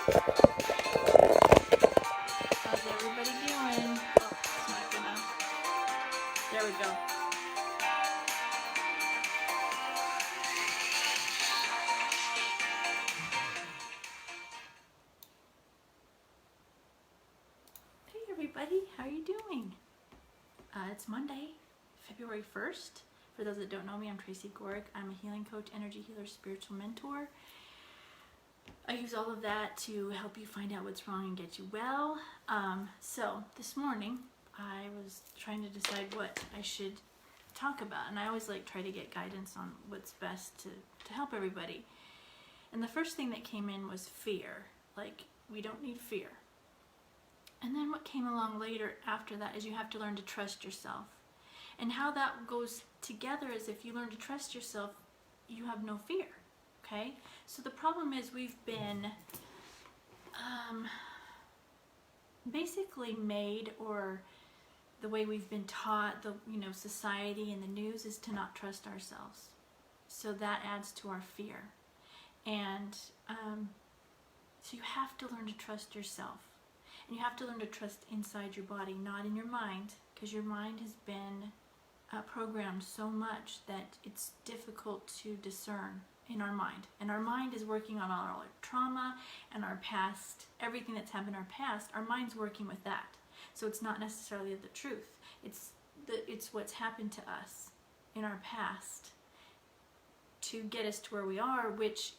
How's everybody doing? Oh, it's not gonna. There we go. Hey everybody, how are you doing? It's Monday, February 1st. For those that don't know me, I'm Tracy. I'm a healing coach, energy healer, spiritual mentor. I use all of that to help you find out what's wrong and get you well. So this morning I was trying to decide what I should talk about, and I always try to get guidance on what's best to help everybody. And the first thing that came in was fear. Like, we don't need fear. And then what came along later after that is you have to learn to trust yourself. And how that goes together is if you learn to trust yourself, you have no fear. Okay? So the problem is we've been basically made, or the way we've been taught, society and the news is to not trust ourselves. So that adds to our fear. And so you have to learn to trust yourself. And you have to learn to trust inside your body, not in your mind, because your mind has been programmed so much that it's difficult to discern in our mind. And our mind is working on all our trauma and our past, everything that's happened in our past. Our mind's working with that. So it's not necessarily the truth. It's what's happened to us in our past to get us to where we are, which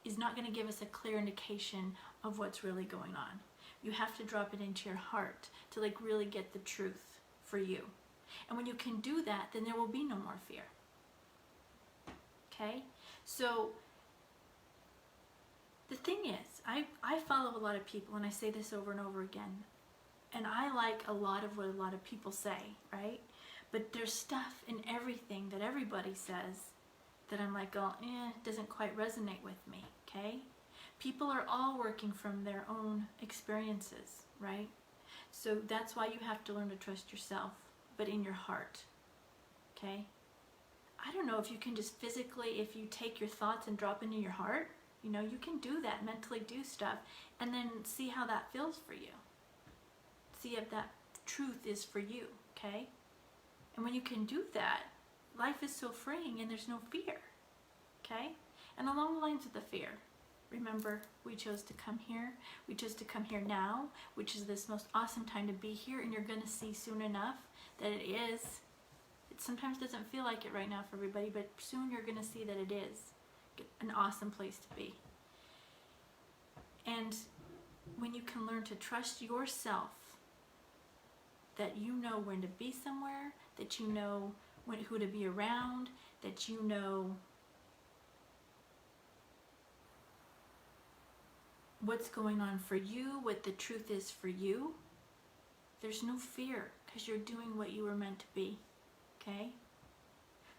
is not going to give us a clear indication of what's really going on. You have to drop it into your heart to really get the truth for you. And when you can do that, then there will be no more fear. Okay? So the thing is, I follow a lot of people, and I say this over and over again, and I like a lot of what a lot of people say, right? But there's stuff in everything that everybody says that I'm like, oh, it doesn't quite resonate with me, okay? People are all working from their own experiences, right? So that's why you have to learn to trust yourself, but in your heart, okay? I don't know if you can just physically, if you take your thoughts and drop into your heart, you can do that, mentally do stuff, and then see how that feels for you. See if that truth is for you, okay? And when you can do that, life is so freeing and there's no fear, okay? And along the lines of the fear, remember, we chose to come here. We chose to come here now, which is this most awesome time to be here, and you're going to see soon enough that it is. It sometimes doesn't feel like it right now for everybody, but soon you're going to see that it is an awesome place to be. And when you can learn to trust yourself, that you know when to be somewhere, that you know who to be around, that you know what's going on for you, what the truth is for you, there's no fear because you're doing what you were meant to be, okay?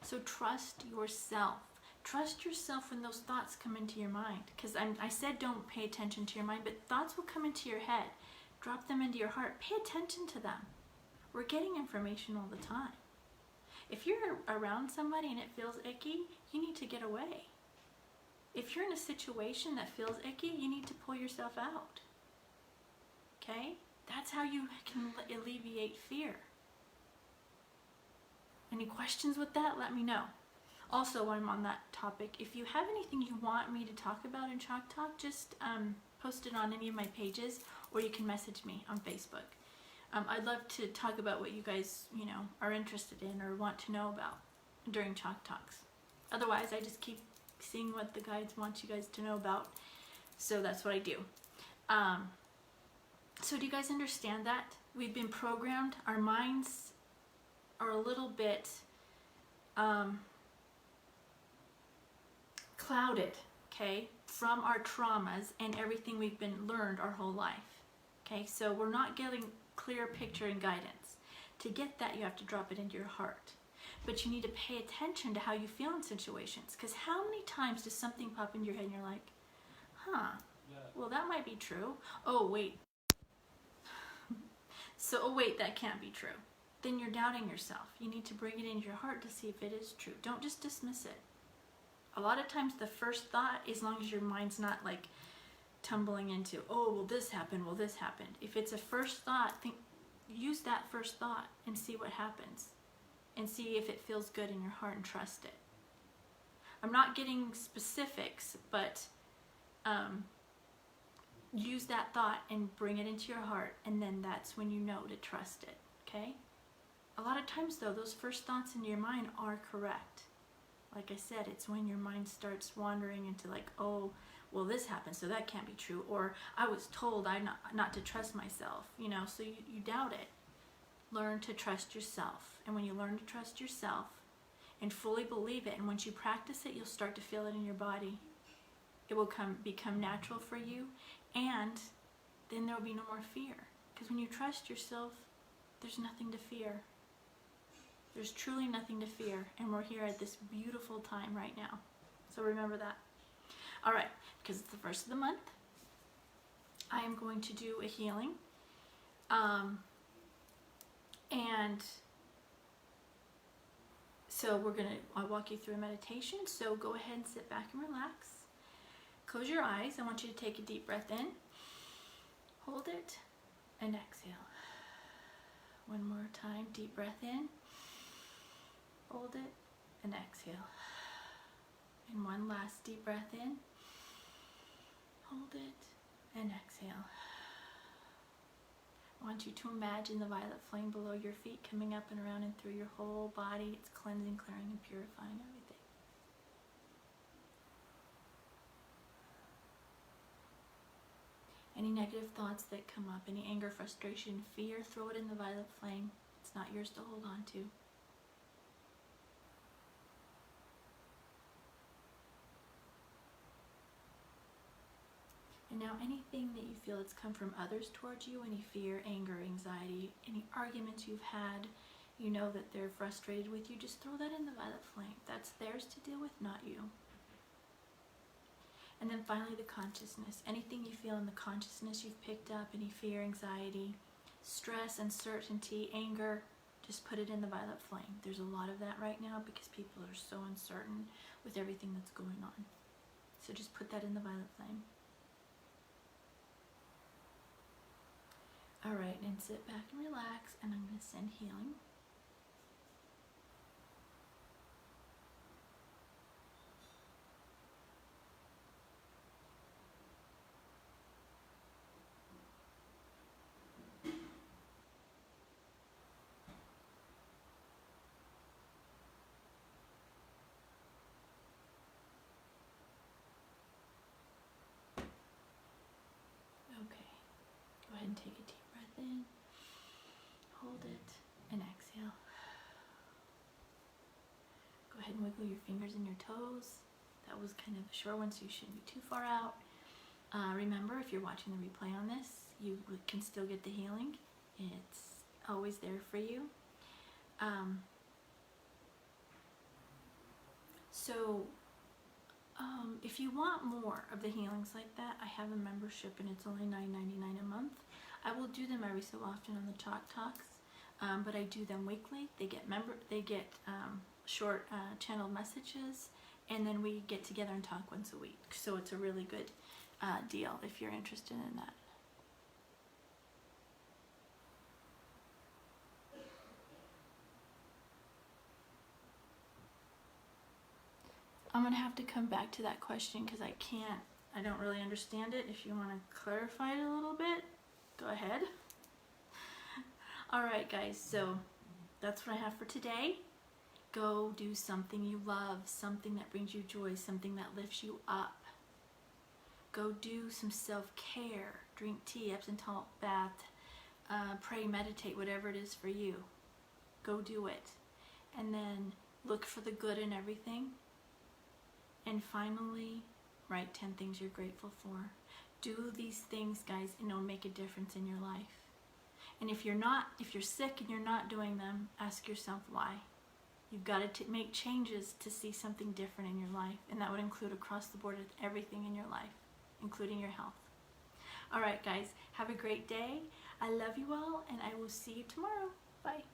So trust yourself. Trust yourself when those thoughts come into your mind, because I said don't pay attention to your mind, but thoughts will come into your head. Drop them into your heart. Pay attention to them. We're getting information all the time. If you're around somebody and it feels icky, you need to get away. If you're in a situation that feels icky, you need to pull yourself out. Okay? That's how you can alleviate fear. Any questions with that? Let me know. Also, while I'm on that topic, if you have anything you want me to talk about in Chalk Talk, just post it on any of my pages, or you can message me on Facebook. I'd love to talk about what you guys, are interested in or want to know about during Chalk Talks. Otherwise, I just keep seeing what the guides want you guys to know about. So that's what I do. So do you guys understand that? We've been programmed. Our minds are a little bit clouded, okay, from our traumas and everything we've been learned our whole life. Okay, so we're not getting clear picture and guidance. To get that, you have to drop it into your heart. But you need to pay attention to how you feel in situations, because how many times does something pop into your head and you're like, well, that might be true. Oh wait, that can't be true. Then you're doubting yourself. You need to bring it into your heart to see if it is true. Don't just dismiss it. A lot of times the first thought, as long as your mind's not tumbling into, oh, will this happen? Will this happen? If it's a first thought, use that first thought and see what happens. And see if it feels good in your heart and trust it. I'm not getting specifics, but use that thought and bring it into your heart, and then that's when you know to trust it, okay? A lot of times though, those first thoughts in your mind are correct. Like I said, it's when your mind starts wandering into like, oh, well, this happened, so that can't be true. Or I was told not to trust myself, you know, so you doubt it. Learn to trust yourself. And when you learn to trust yourself and fully believe it, and once you practice it, you'll start to feel it in your body. It will become natural for you, and then there will be no more fear. Because when you trust yourself, there's nothing to fear. There's truly nothing to fear, and we're here at this beautiful time right now. So remember that. All right, because it's the first of the month, I am going to do a healing. And so I'll walk you through a meditation. So go ahead and sit back and relax. Close your eyes. I want you to take a deep breath in. Hold it and exhale. One more time, deep breath in. Hold it and exhale. And one last deep breath in. Hold it and exhale. I want you to imagine the violet flame below your feet coming up and around and through your whole body. It's cleansing, clearing, and purifying everything. Any negative thoughts that come up, any anger, frustration, fear, throw it in the violet flame. It's not yours to hold on to. And now anything that you feel that's come from others towards you, any fear, anger, anxiety, any arguments you've had, you know that they're frustrated with you, just throw that in the violet flame. That's theirs to deal with, not you. And then finally the consciousness. Anything you feel in the consciousness you've picked up, any fear, anxiety, stress, uncertainty, anger, just put it in the violet flame. There's a lot of that right now because people are so uncertain with everything that's going on. So just put that in the violet flame. All right, and sit back and relax, and I'm going to send healing. Okay, go ahead and take a deep breath in, hold it, and exhale. Go ahead and wiggle your fingers and your toes. That was kind of a short one, so you shouldn't be too far out. Remember, if you're watching the replay on this, you can still get the healing. It's always there for you. If you want more of the healings like that, I have a membership, and it's only $9.99 a month. I will do them every so often on the Talk Talks, but I do them weekly. They get short channeled messages, and then we get together and talk once a week. So it's a really good deal if you're interested in that. I'm going to have to come back to that question because I don't really understand it. If you want to clarify it a little bit, go ahead. All right, guys, so that's what I have for today. Go do something you love, something that brings you joy, something that lifts you up. Go do some self-care, drink tea, Epsom salt bath, pray, meditate, whatever it is for you. Go do it. And then look for the good in everything. And finally, write 10 things you're grateful for. Do these things, guys, and it'll make a difference in your life. And if you're sick and you're not doing them, ask yourself why. You've got to make changes to see something different in your life, and that would include across the board everything in your life, including your health. All right, guys, have a great day. I love you all, and I will see you tomorrow. Bye.